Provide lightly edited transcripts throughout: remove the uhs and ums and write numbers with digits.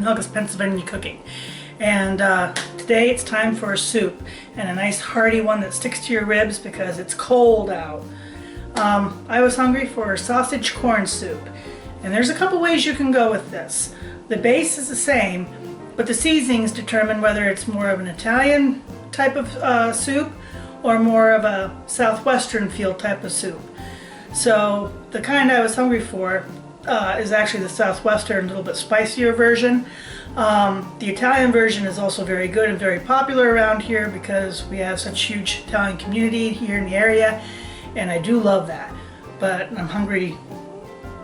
Helga's Pennsylvania Cooking. And today it's time for a soup, and a nice hearty one that sticks to your ribs because it's cold out. I was hungry for sausage corn soup, and there's a couple ways you can go with this. The base is the same, but the seasonings determine whether it's more of an Italian type of soup or more of a southwestern feel type of soup. So the kind I was hungry for is actually the southwestern, a little bit spicier version. The Italian version is also very good and very popular around here because we have such huge Italian community here in the area, and I do love that. But I'm hungry,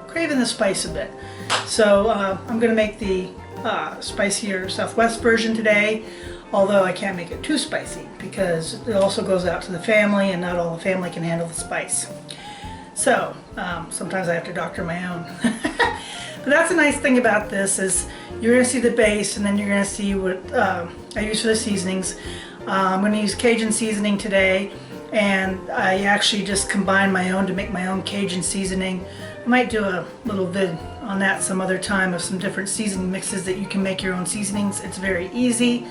craving the spice a bit. So I'm going to make the spicier Southwest version today, although I can't make it too spicy because it also goes out to the family and not all the family can handle the spice. So sometimes I have to doctor my own. But that's the nice thing about this is you're going to see the base, and then you're going to see what I use for the seasonings. I'm going to use Cajun seasoning today, and I actually just combine my own to make my own Cajun seasoning. I might do a little vid on that some other time of some different seasoning mixes that you can make your own seasonings. It's very easy,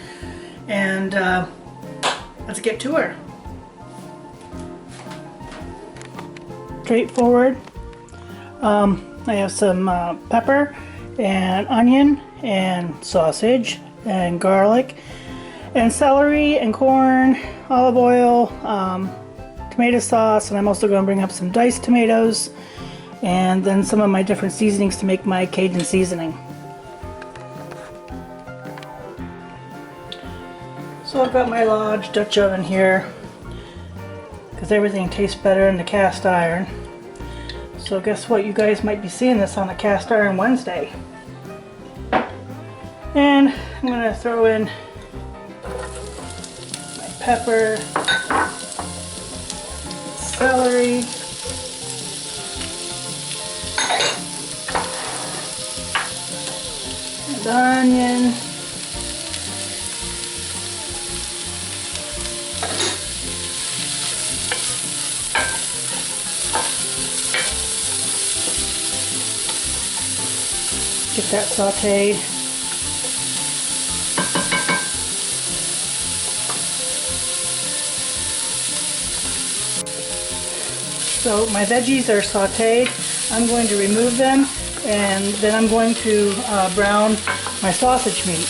and let's get to her. Straightforward. I have some pepper and onion and sausage and garlic and celery and corn, olive oil, tomato sauce, and I'm also going to bring up some diced tomatoes and then some of my different seasonings to make my Cajun seasoning. So I've got my large Dutch oven here because everything tastes better in the cast iron. So guess what, you guys might be seeing this on a cast iron Wednesday. And I'm going to throw in my pepper, celery, and onion, get that sauteed. So my veggies are sauteed. I'm going to remove them, and then I'm going to brown my sausage meat.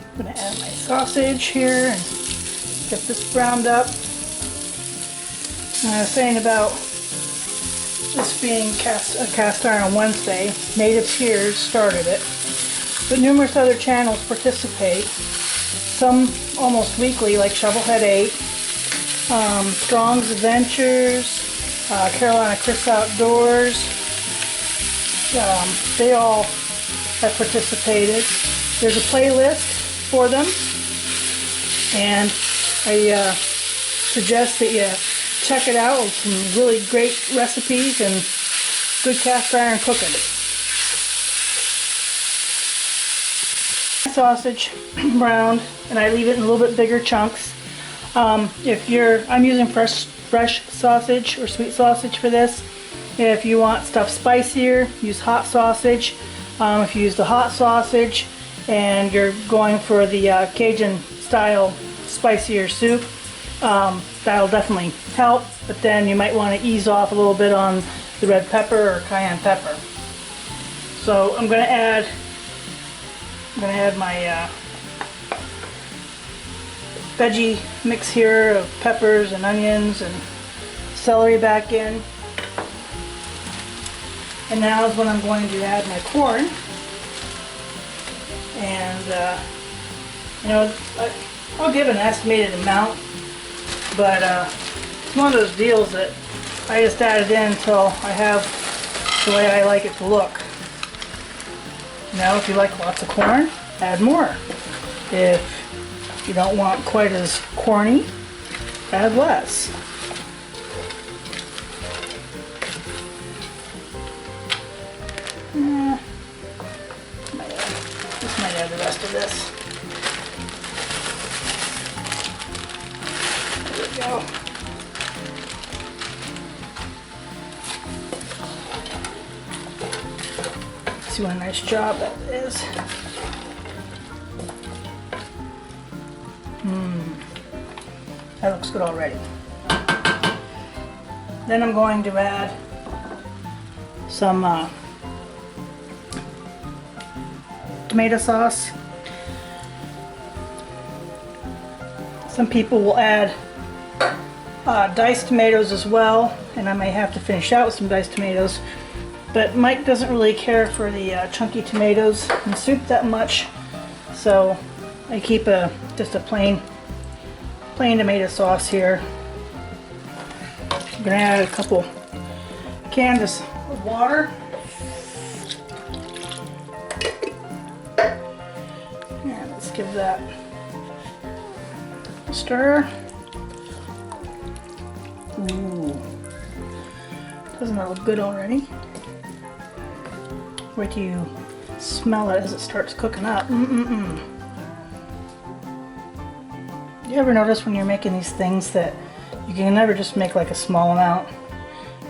I'm going to add my sausage here and get this browned up. And I was saying about this being a cast iron Wednesday, Native Tearz started it, but numerous other channels participate. Some almost weekly, like Shovelhead 8, Strong's Adventures, Carolina Chris Outdoors. They all have participated. There's a playlist for them, and I suggest that you check it out with some really great recipes and good cast iron cooking. Sausage browned, and I leave it in a little bit bigger chunks. I'm using fresh sausage or sweet sausage for this. If you want stuff spicier, use hot sausage. If you use the hot sausage and you're going for the Cajun style spicier soup, that'll definitely help, but then you might want to ease off a little bit on the red pepper or cayenne pepper. So I'm going to add my veggie mix here of peppers and onions and celery back in. And now is when I'm going to add my corn. And I'll give an estimated amount, but it's one of those deals that I just add it in until I have the way I like it to look. Now, if you like lots of corn, add more. If you don't want quite as corny, add less. Just might add the rest of this. There we go. See what a nice job that is. That looks good already. Then I'm going to add some tomato sauce. Some people will add diced tomatoes as well, and I may have to finish out with some diced tomatoes. But Mike doesn't really care for the chunky tomatoes in soup that much, so I keep just a plain tomato sauce here. I'm gonna add a couple cans of water. And let's give that a stir. Ooh, doesn't that look good already? Wait till you smell it as it starts cooking up. You ever notice when you're making these things that you can never just make like a small amount?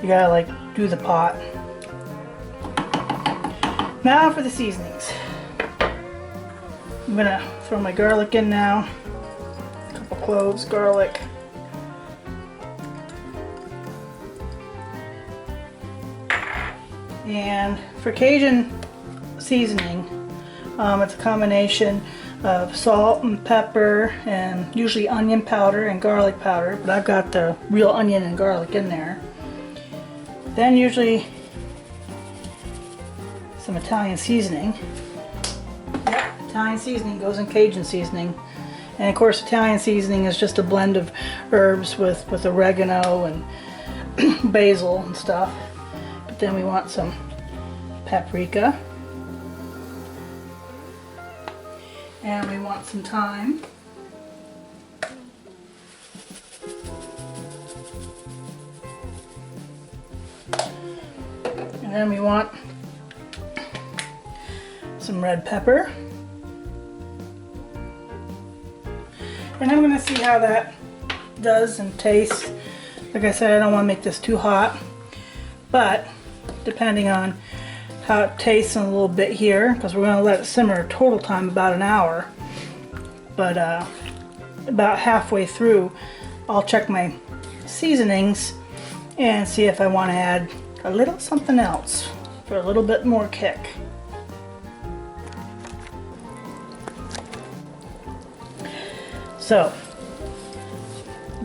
You gotta like do the pot. Now for the seasonings. I'm gonna throw my garlic in now. A couple cloves, garlic. And for Cajun seasoning, it's a combination of salt and pepper and usually onion powder and garlic powder, but I've got the real onion and garlic in there. Then usually some Italian seasoning. Yep, Italian seasoning goes in Cajun seasoning. And of course Italian seasoning is just a blend of herbs with oregano and basil and stuff. But then we want some paprika. And we want some thyme. And then we want some red pepper. And I'm going to see how that does and tastes. Like I said, I don't want to make this too hot, but depending on how it tastes in a little bit here, because we're going to let it simmer total time about an hour. But about halfway through, I'll check my seasonings and see if I want to add a little something else for a little bit more kick. So,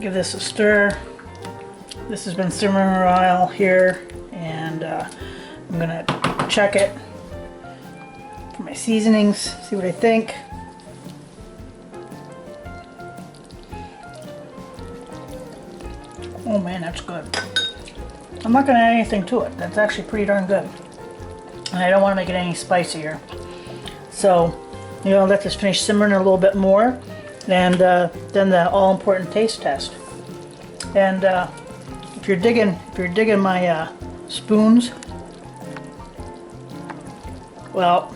give this a stir. This has been simmering a while here, and I'm gonna check it for my seasonings, see what I think. Oh man, that's good. I'm not gonna add anything to it. That's actually pretty darn good. And I don't want to make it any spicier. So, you know, let this finish simmering a little bit more, and then the all-important taste test. And if you're digging my spoons, well,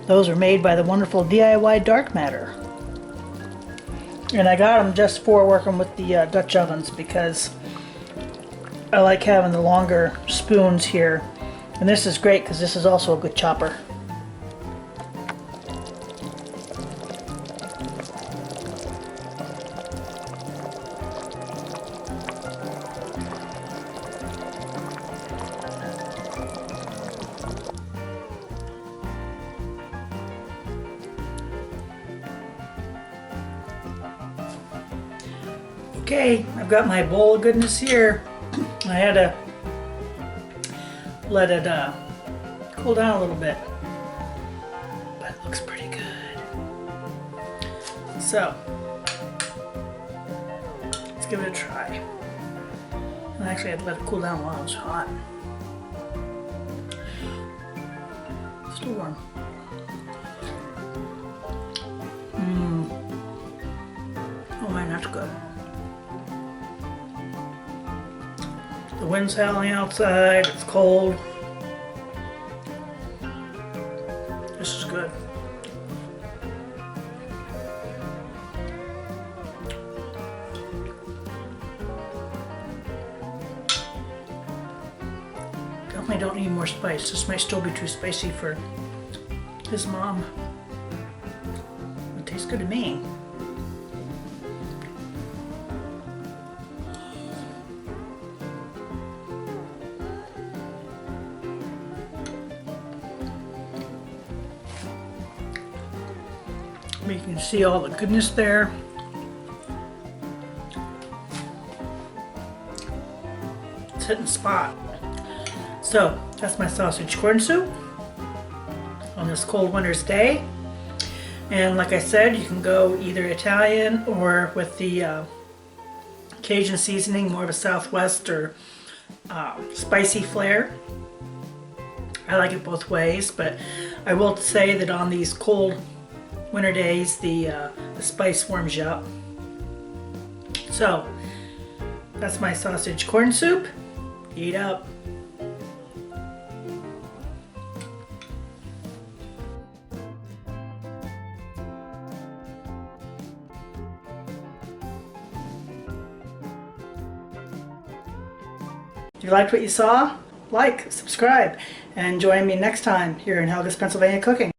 those are made by the wonderful DIY Dark Matter. And I got them just for working with the Dutch ovens, because I like having the longer spoons here. And this is great because this is also a good chopper. Okay, I've got my bowl of goodness here. I had to let it cool down a little bit, but it looks pretty good. So, let's give it a try. And actually, I had to let it cool down while it was hot. Still warm. Oh man, that's good. The wind's howling outside, it's cold. This is good. Definitely don't need more spice. This might still be too spicy for his mom. It tastes good to me. You can see all the goodness there. It's hitting the spot. So that's my sausage corn soup on this cold winter's day. And like I said, you can go either Italian or with the Cajun seasoning, more of a Southwest or spicy flair. I like it both ways, but I will say that on these cold winter days, the spice warms you up. So that's my sausage corn soup. Eat up. If you liked what you saw, like, subscribe, and join me next time here in Helga's Pennsylvania Cooking.